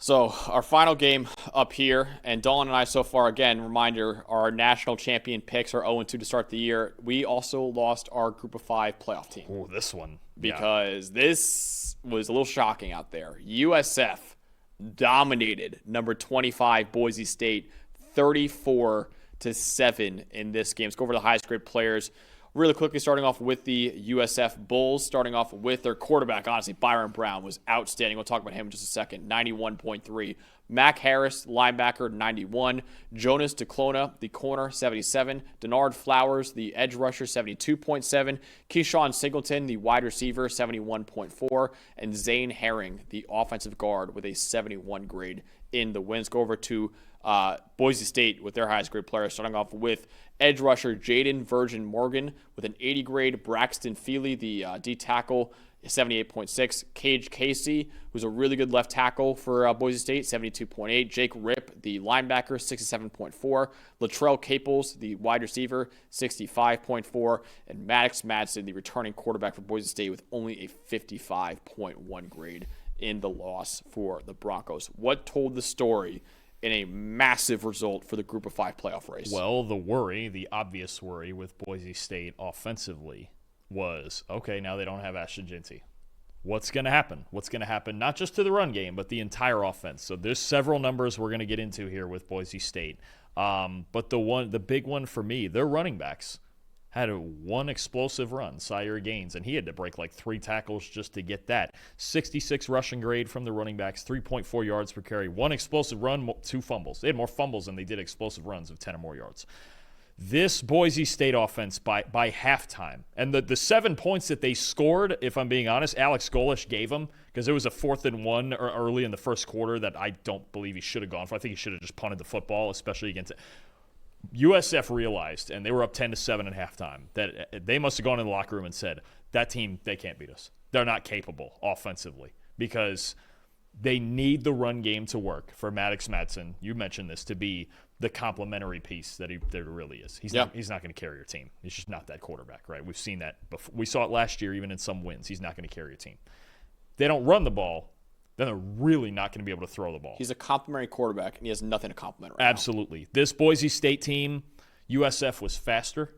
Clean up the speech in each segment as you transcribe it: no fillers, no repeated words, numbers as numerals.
So our final game up here, and Dalton and I so far, again, reminder, our national champion picks are 0-2 to start the year. We also lost our Group of 5 playoff team. Oh, this one. Because this was a little shocking out there. USF dominated number 25 Boise State 34-7 in this game. Let's go over the highest grade players. Really quickly, starting off with the USF Bulls, starting off with their quarterback, honestly, Byrum Brown was outstanding. We'll talk about him in just a second. 91.3. Mac Harris, linebacker, 91. Jonas DeClona, the corner, 77. Denard Flowers, the edge rusher, 72.7. Keyshawn Singleton, the wide receiver, 71.4. And Zane Herring, the offensive guard, with a 71 grade in the wins. Go over to Boise State with their highest grade player, starting off with edge rusher Jaden Virgin Morgan with an 80 grade. Braxton Feely, the D tackle, 78.6. Cage Casey, who's a really good left tackle for Boise State, 72.8. Jake Ripp, the linebacker, 67.4. Latrell Caples, the wide receiver, 65.4. And Maddox Madsen, the returning quarterback for Boise State, with only a 55.1 grade in the loss for the Broncos. What told the story in a massive result for the Group of 5 playoff race? Well, the obvious worry with Boise State offensively was, okay, now they don't have Ashton Jeanty. What's going to happen? What's going to happen not just to the run game, but the entire offense? So there's several numbers we're going to get into here with Boise State. But the big one for me, their running backs had one explosive run, Sire Gaines, and he had to break like 3 tackles just to get that. 66 rushing grade from the running backs, 3.4 yards per carry, 1 explosive run, 2 fumbles. They had more fumbles than they did explosive runs of 10 or more yards. This Boise State offense by halftime, and the 7 points that they scored, if I'm being honest, Alex Golish gave them, because it was a 4th and 1 early in the first quarter that I don't believe he should have gone for. I think he should have just punted the football, especially against USF realized, and they were up 10-7 at halftime, that they must have gone in the locker room and said, that team, they can't beat us. They're not capable offensively, because they need the run game to work for Maddox Madsen, you mentioned this, to be the complementary piece that he really is. He's not going to carry your team. He's just not that quarterback, right? We've seen that before. We saw it last year, even in some wins. He's not going to carry your team. They don't run the ball, then they're really not going to be able to throw the ball. He's a complimentary quarterback, and he has nothing to compliment right Absolutely. Now. This Boise State team, USF was faster.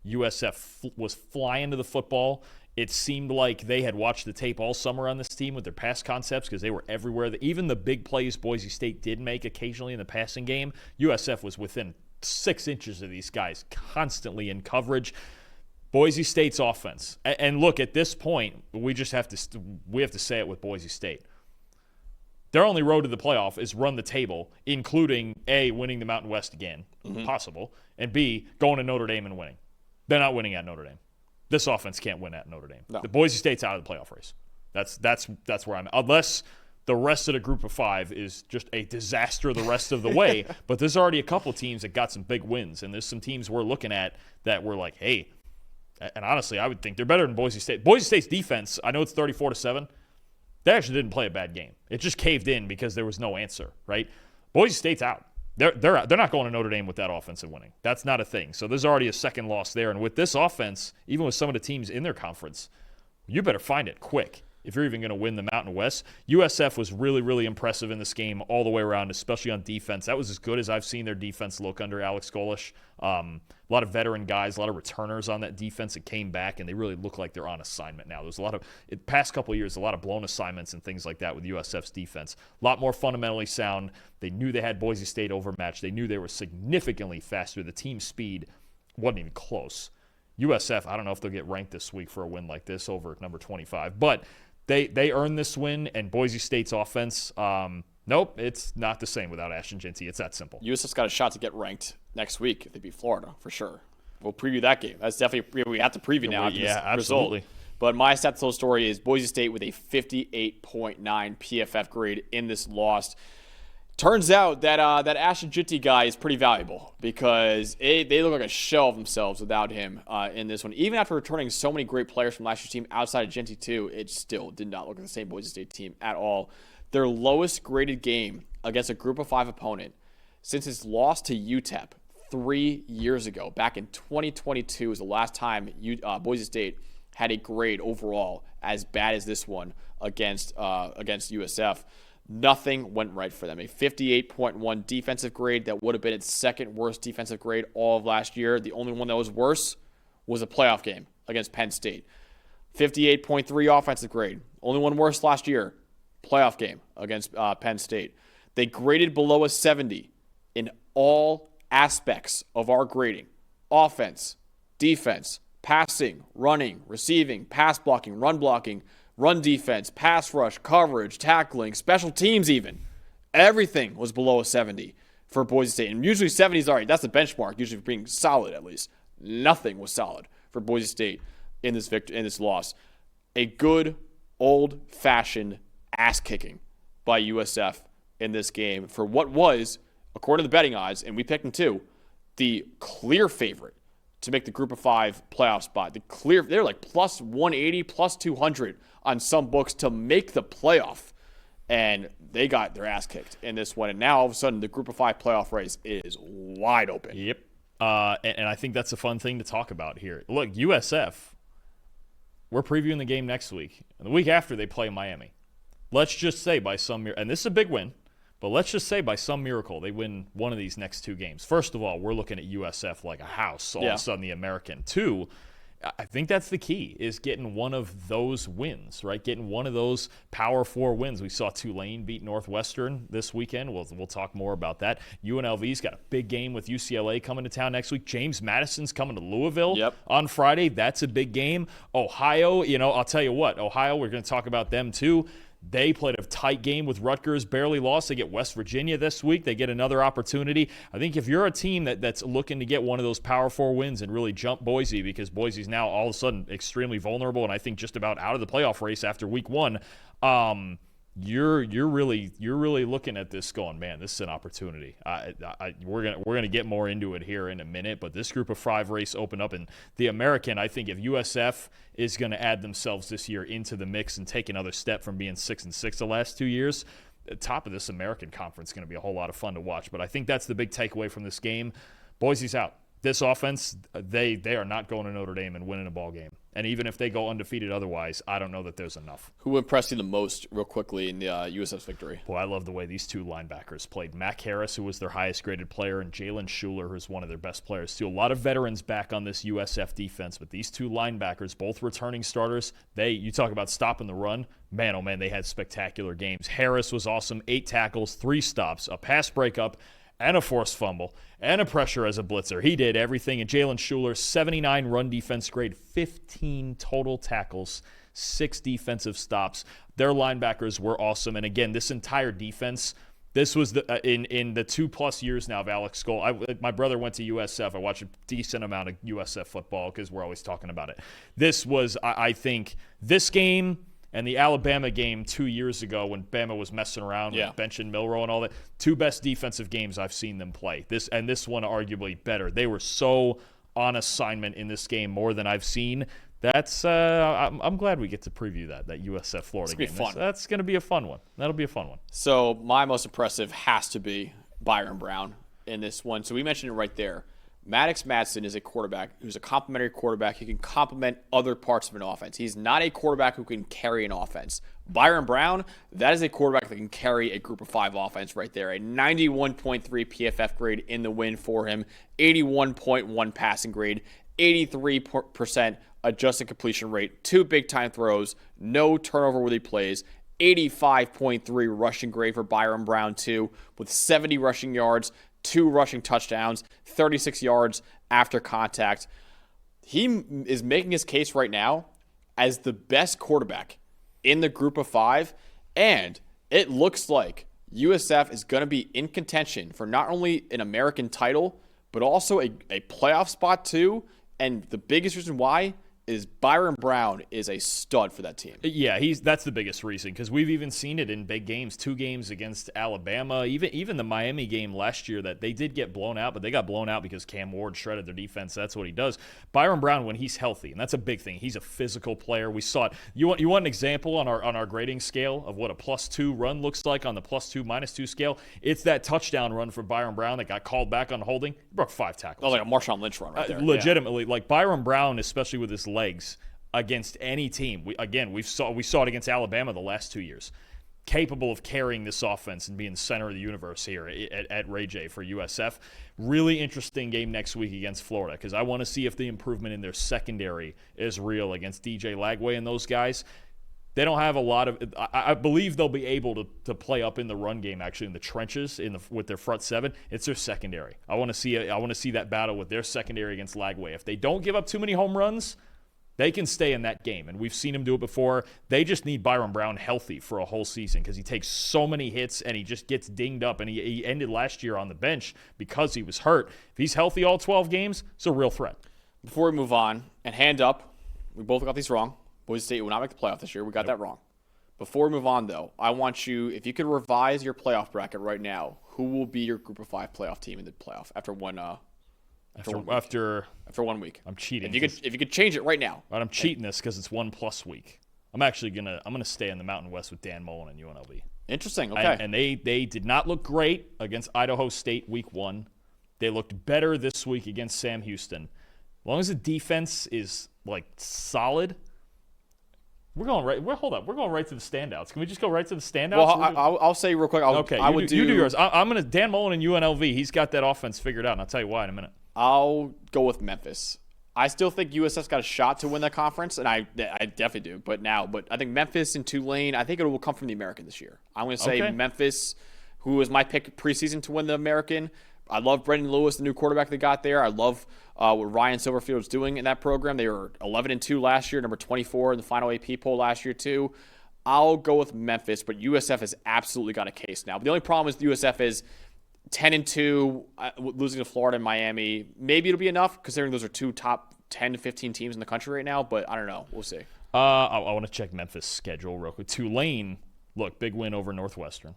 USF was flying to the football. It seemed like they had watched the tape all summer on this team with their pass concepts because they were everywhere. Even the big plays Boise State did make occasionally in the passing game, USF was within 6 inches of these guys constantly in coverage. Boise State's offense. And look, at this point, we have to say it with Boise State. Their only road to the playoff is run the table, including A, winning the Mountain West again, possible, and B, going to Notre Dame and winning. They're not winning at Notre Dame. This offense can't win at Notre Dame. No. The Boise State's out of the playoff race. That's where I'm at. Unless the rest of the Group of 5 is just a disaster the rest of the way. But there's already a couple teams that got some big wins, and there's some teams we're looking at that we're like, hey, and honestly, I would think they're better than Boise State. Boise State's defense, I know it's 34-7. They actually didn't play a bad game. It just caved in because there was no answer, right? Boise State's out. They're not going to Notre Dame with that offense and winning. That's not a thing. So there's already a second loss there. And with this offense, even with some of the teams in their conference, you better find it quick if you're even going to win the Mountain West. USF was really, really impressive in this game all the way around, especially on defense. That was as good as I've seen their defense look under Alex Golish. A lot of veteran guys, a lot of returners on that defense that came back, and they really look like they're on assignment now. There's a lot of, past couple of years, a lot of blown assignments and things like that with USF's defense. A lot more fundamentally sound. They knew they had Boise State overmatched. They knew they were significantly faster. The team speed wasn't even close. USF, I don't know if they'll get ranked this week for a win like this over number 25, but they earned this win, and Boise State's offense, nope, it's not the same without Ashton Jeanty. It's that simple. USF's got a shot to get ranked next week if they beat Florida, for sure. We'll preview that game. That's definitely, we have to preview now. Yeah, absolutely. Result. But my stat to the story is Boise State with a 58.9 PFF grade in this loss. Turns out that that Ashton Jeanty guy is pretty valuable because they look like a shell of themselves without him in this one. Even after returning so many great players from last year's team outside of Jeanty too, it still did not look like the same Boise State team at all. Their lowest graded game against a Group of 5 opponent since its loss to UTEP 3 years ago. Back in 2022 was the last time Boise State had a grade overall as bad as this one against USF. Nothing went right for them. A 58.1 defensive grade that would have been its second worst defensive grade all of last year. The only one that was worse was a playoff game against Penn State. 58.3 offensive grade. Only one worse last year. Playoff game against Penn State. They graded below a 70 in all aspects of our grading. Offense, defense, passing, running, receiving, pass blocking, run defense, pass rush, coverage, tackling, special teams even. Everything was below a 70 for Boise State. And usually 70 is all right. That's the benchmark, usually for being solid at least. Nothing was solid for Boise State in this loss. A good, old-fashioned ass-kicking by USF in this game for what was, according to the betting odds, and we picked them too, the clear favorite to make the group of 5 playoff spot. They're like plus 180, plus 200 on some books to make the playoff. And they got their ass kicked in this one. And now all of a sudden the group of 5 playoff race is wide open. Yep. And I think that's a fun thing to talk about here. Look, USF, we're previewing the game next week. And the week after they play Miami. Let's just say by some miracle, and this is a big win, but let's just say by some miracle they win one of these next 2 games. First of all, we're looking at USF like a house, all of a sudden the American. 2, I think that's the key, is getting one of those wins, right? Getting one of those Power 4 wins. We saw Tulane beat Northwestern this weekend. We'll talk more about that. UNLV's got a big game with UCLA coming to town next week. James Madison's coming to Louisville on Friday. That's a big game. Ohio, I'll tell you what, Ohio, we're going to talk about them too. They played a tight game with Rutgers, barely lost. They get West Virginia this week. They get another opportunity. I think if you're a team that's looking to get one of those Power 4 wins and really jump Boise, because Boise's now all of a sudden extremely vulnerable and I think just about out of the playoff race after week 1, you're really looking at this going, man, this is an opportunity. We're gonna get more into it here in a minute, but this group of 5 race opened up, and the American, I think if USF is going to add themselves this year into the mix and take another step from being 6-6 the last 2 years, the top of this American conference is going to be a whole lot of fun to watch. But I think that's the big takeaway from this game. Boise's out. This offense, they are not going to Notre Dame and winning a ball game. And even if they go undefeated otherwise, I don't know that there's enough. Who impressed you the most, real quickly, in the USF's victory? Boy, I love the way these 2 linebackers played. Mac Harris, who was their highest-graded player, and Jalen Schuler, who's one of their best players, too. A lot of veterans back on this USF defense, but these 2 linebackers, both returning starters, you talk about stopping the run. Man, oh man, they had spectacular games. Harris was awesome. 8 tackles, 3 stops, a pass breakup, and a forced fumble, and a pressure as a blitzer. He did everything. And Jalen Schuler, 79 run defense grade, 15 total tackles, 6 defensive stops. Their linebackers were awesome. And again, this entire defense, this was in the 2+ years now of Alex Skoll. My brother went to USF. I watched a decent amount of USF football because we're always talking about it. This was, I think, this game and the Alabama game 2 years ago when Bama was messing around with Bench and Milroe and all that, 2 best defensive games I've seen them play. This one arguably better. They were so on assignment in this game, more than I've seen. That's I'm glad we get to preview that USF Florida game. That's going to be a fun one. That'll be a fun one. So my most impressive has to be Byrum Brown in this one. So we mentioned it right there. Maddox Madsen is a quarterback who's a complementary quarterback. He can complement other parts of an offense. He's not a quarterback who can carry an offense. Byrum Brown, that is a quarterback that can carry a group of 5 offense right there. A 91.3 PFF grade in the win for him, 81.1 passing grade, 83% adjusted completion rate, 2 big-time throws, no turnover-worthy plays, 85.3 rushing grade for Byrum Brown, too, with 70 rushing yards, 2 rushing touchdowns, 36 yards after contact. He is making his case right now as the best quarterback in the group of 5, and it looks like USF is going to be in contention for not only an American title, but also a playoff spot too. And the biggest reason why is Byrum Brown is a stud for that team. Yeah, that's the biggest reason, because we've even seen it in big games, 2 games against Alabama, even the Miami game last year that they did get blown out, but they got blown out because Cam Ward shredded their defense. That's what he does. Byrum Brown, when he's healthy, and that's a big thing, he's a physical player. We saw it. You want an example on our grading scale of what a +2 run looks like on the +2, -2 scale? It's that touchdown run for Byrum Brown that got called back on holding. He broke 5 tackles. That was like a Marshawn Lynch run right there. Legitimately, like Byrum Brown, especially with his legs against any team. We saw it against Alabama the last 2 years. capable of carrying this offense and being the center of the universe here at Ray J for USF. Really interesting game next week against Florida because I want to see if the improvement in their secondary is real against DJ Lagway and those guys. They don't have a lot of – I believe they'll be able to play up in the run game, actually, in the trenches with their front seven. It's their secondary. I want to see that battle with their secondary against Lagway. If they don't give up too many home runs, they can stay in that game. And we've seen them do it before. They just need Byrum Brown healthy for a whole season because he takes so many hits and he just gets dinged up. And he ended last year on the bench because he was hurt. If he's healthy all 12 games, it's a real threat. Before we move on, and hand up, we both got these wrong. Boise State will not make the playoff this year. We got that wrong. Before we move on, though, I want you, if you could revise your playoff bracket right now, who will be your Group of 5 playoff team in the playoff after 1 week? I'm cheating. If you could change it right now. But I'm cheating this because it's 1+ week. I'm actually gonna stay in the Mountain West with Dan Mullen and UNLV. Interesting. Okay. And they did not look great against Idaho State week 1. They looked better this week against Sam Houston. As long as the defense is solid. We're going right. Hold up. We're going right to the standouts. Can we just go right to the standouts? Well, I'll say real quick. You do yours. I'm gonna Dan Mullen and UNLV. He's got that offense figured out, and I'll tell you why in a minute. I'll go with Memphis. I still think USF's got a shot to win that conference, and I definitely do. But I think Memphis and Tulane. I think it will come from the American this year. I'm going to say Memphis, who was my pick preseason to win the American. I love Brendan Lewis, the new quarterback they got there. I love what Ryan Silverfield's doing in that program. They were 11-2 last year, number 24 in the final AP poll last year too. I'll go with Memphis, but USF has absolutely got a case now. But the only problem is USF is 10-2, losing to Florida and Miami. Maybe it'll be enough, considering those are two top 10 to 15 teams in the country right now. But I don't know. We'll see. I want to check Memphis' schedule real quick. Tulane, look, big win over Northwestern.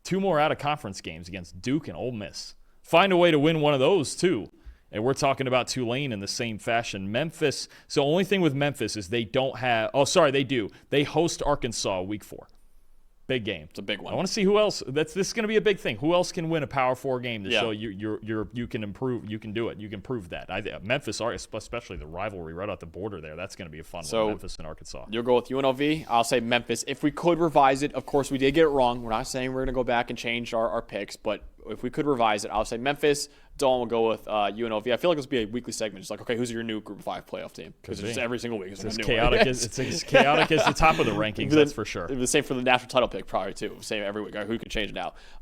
2 more out-of-conference games against Duke and Ole Miss. Find a way to win one of those, too. And we're talking about Tulane in the same fashion. Memphis, so the only thing with Memphis is they don't have – they do. They host Arkansas week 4. Big game. It's a big one. I want to see who else. This is going to be a big thing. Who else can win a Power 4 game to show you can improve? You can do it. You can prove that. Memphis, especially the rivalry right at the border there, that's going to be a fun one. Memphis and Arkansas. You'll go with UNLV. I'll say Memphis. If we could revise it, of course we did get it wrong. We're not saying we're going to go back and change our picks, but if we could revise it, I'll say Memphis. Dalton will go with UNLV. I feel like this will be a weekly segment. Just like, okay, who's your new Group of 5 playoff team? Because it's every single week. It's as chaotic as the top of the rankings, that's for sure. The same for the national title pick, probably, too. Same every week. Who could change it now?